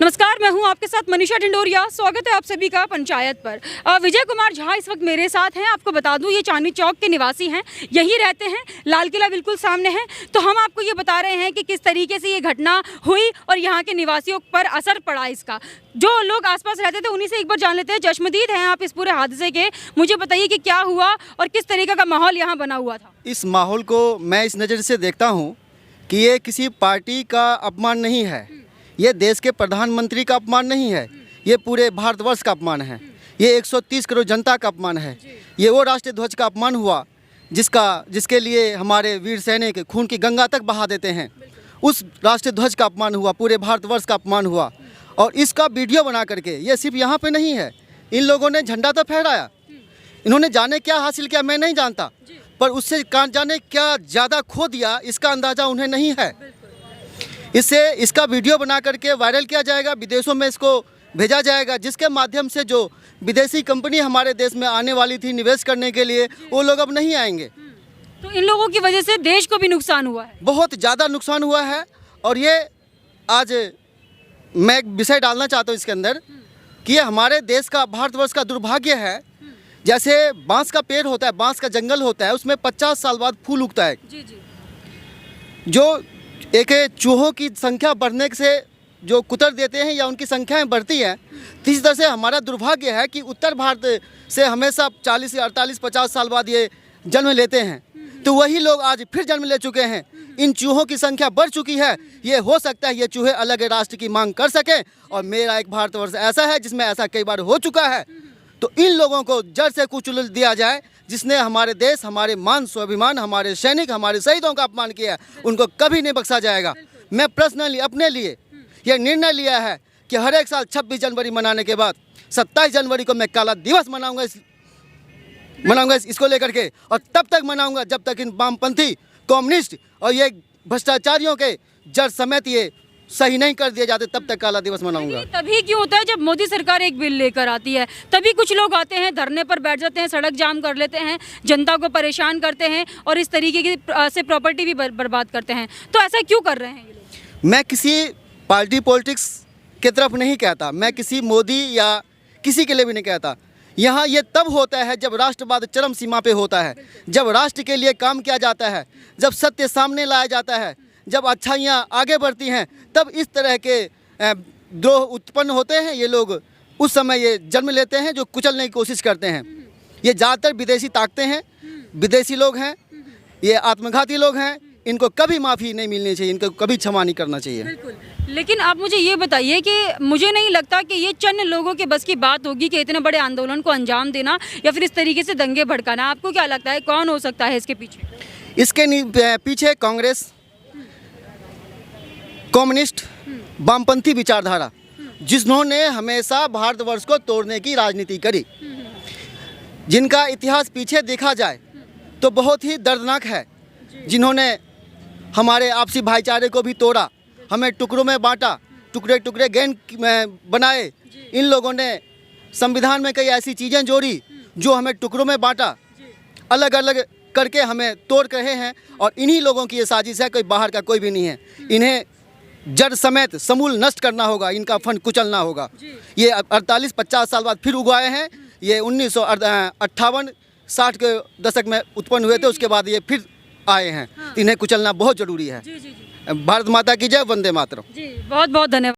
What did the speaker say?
नमस्कार, मैं हूं आपके साथ मनीषा ढिंडोरिया। स्वागत है आप सभी का पंचायत पर। विजय कुमार झा इस वक्त मेरे साथ हैं। आपको बता दूं ये चांदनी चौक के निवासी हैं, यही रहते हैं, लाल किला बिल्कुल सामने है। तो हम आपको ये बता रहे हैं कि किस तरीके से ये घटना हुई और यहाँ के निवासियों पर असर पड़ा इसका। जो लोग आसपास रहते थे उन्हीं से एक बार जान लेते हैं। चश्मदीद हैं आप इस पूरे हादसे के, मुझे बताइए कि क्या हुआ और किस तरीके का माहौल यहाँ बना हुआ था। इस माहौल को मैं इस नज़र से देखता हूँ कि ये किसी पार्टी का अपमान नहीं है, ये देश के प्रधानमंत्री का अपमान नहीं है, ये पूरे भारतवर्ष का अपमान है, ये 130 करोड़ जनता का अपमान है। ये वो राष्ट्रीय ध्वज का अपमान हुआ जिसके लिए हमारे वीर सैनिक खून की गंगा तक बहा देते हैं। उस राष्ट्रीय ध्वज का अपमान हुआ, पूरे भारतवर्ष का अपमान हुआ। और इसका वीडियो बना करके, ये सिर्फ यहाँ पे नहीं है, इन लोगों ने झंडा तो फहराया, इन्होंने जाने क्या हासिल किया मैं नहीं जानता, पर उससे जाने क्या ज़्यादा खो दिया इसका अंदाज़ा उन्हें नहीं है। इसका वीडियो बना करके वायरल किया जाएगा, विदेशों में इसको भेजा जाएगा, जिसके माध्यम से जो विदेशी कंपनी हमारे देश में आने वाली थी निवेश करने के लिए, वो लोग अब नहीं आएंगे। तो इन लोगों की वजह से देश को भी नुकसान हुआ है, बहुत ज़्यादा नुकसान हुआ है। और ये आज मैं एक विषय डालना चाहता हूँ इसके अंदर कि ये हमारे देश का, भारतवर्ष का दुर्भाग्य है। जैसे बांस का पेड़ होता है, बांस का जंगल होता है, उसमें 50 साल बाद फूल उगता है। जो एक चूहों की संख्या बढ़ने से जो कुतर देते हैं या उनकी संख्याएं बढ़ती हैं, तो इस तरह से हमारा दुर्भाग्य है कि उत्तर भारत से हमेशा 40 या 48-50 साल बाद ये जन्म लेते हैं। तो वही लोग आज फिर जन्म ले चुके हैं, इन चूहों की संख्या बढ़ चुकी है। ये हो सकता है ये चूहे अलग राष्ट्र की मांग कर सकें, और मेरा एक भारतवर्ष ऐसा है जिसमें ऐसा कई बार हो चुका है। तो इन लोगों को जड़ से कुचल दिया जाए, जिसने हमारे देश, हमारे मान स्वाभिमान, हमारे सैनिक, हमारे शहीदों का अपमान किया है, उनको कभी नहीं बख्शा जाएगा। मैं पर्सनली अपने लिए यह निर्णय लिया है कि हर एक साल 26 जनवरी मनाने के बाद 27 जनवरी को मैं काला दिवस मनाऊंगा इसको लेकर के, और तब तक मनाऊंगा जब तक इन वामपंथी, कम्युनिस्ट और ये भ्रष्टाचारियों के जड़ समेत ये सही नहीं कर दिए जाते, तब तक काला दिवस मनाऊंगा। तभी क्यों होता है जब मोदी सरकार एक बिल लेकर आती है, तभी कुछ लोग आते हैं, धरने पर बैठ जाते हैं, सड़क जाम कर लेते हैं, जनता को परेशान करते हैं और इस तरीके की से प्रॉपर्टी भी बर्बाद करते हैं। तो ऐसा क्यों कर रहे हैं ये लोग? मैं किसी पार्टी पॉलिटिक्स की तरफ नहीं कहता, मैं किसी मोदी या किसी के लिए भी नहीं कहता। यहाँ ये तब होता है जब राष्ट्रवाद चरम सीमा पे होता है, जब राष्ट्र के लिए काम किया जाता है, जब सत्य सामने लाया जाता है, जब अच्छाइयाँ आगे बढ़ती हैं, तब इस तरह के द्रोह उत्पन्न होते हैं। ये लोग उस समय ये जन्म लेते हैं जो कुचलने की कोशिश करते हैं। ये ज़्यादातर विदेशी ताकतें हैं, विदेशी लोग हैं, ये आत्मघाती लोग हैं। इनको कभी माफ़ी नहीं मिलनी चाहिए, इनको कभी क्षमा नहीं करना चाहिए। बिल्कुल। लेकिन आप मुझे ये बताइए कि मुझे नहीं लगता कि ये चंद लोगों के बस की बात होगी कि इतने बड़े आंदोलन को अंजाम देना या फिर इस तरीके से दंगे भड़काना। आपको क्या लगता है कौन हो सकता है इसके पीछे? इसके पीछे कांग्रेस, कम्युनिस्ट, वामपंथी विचारधारा, जिन्होंने हमेशा भारतवर्ष को तोड़ने की राजनीति करी, जिनका इतिहास पीछे देखा जाए तो बहुत ही दर्दनाक है। जिन्होंने हमारे आपसी भाईचारे को भी तोड़ा, हमें टुकड़ों में बांटा, टुकड़े टुकड़े गैंग बनाए। इन लोगों ने संविधान में कई ऐसी चीज़ें जोड़ी जो हमें टुकड़ों में बांटा, अलग अलग करके हमें तोड़ रहे हैं। और इन्हीं लोगों की ये साजिश है, कोई बाहर का कोई भी नहीं है। इन्हें जड़ समेत समूल नष्ट करना होगा, इनका फंड कुचलना होगा। ये 48-50 साल बाद फिर उगाए हैं। ये 1958-60 के दशक में उत्पन्न हुए थे, उसके बाद ये फिर आए हैं। इन्हें कुचलना बहुत ज़रूरी है। भारत माता की जय, वंदे मातरम। जी, बहुत बहुत धन्यवाद।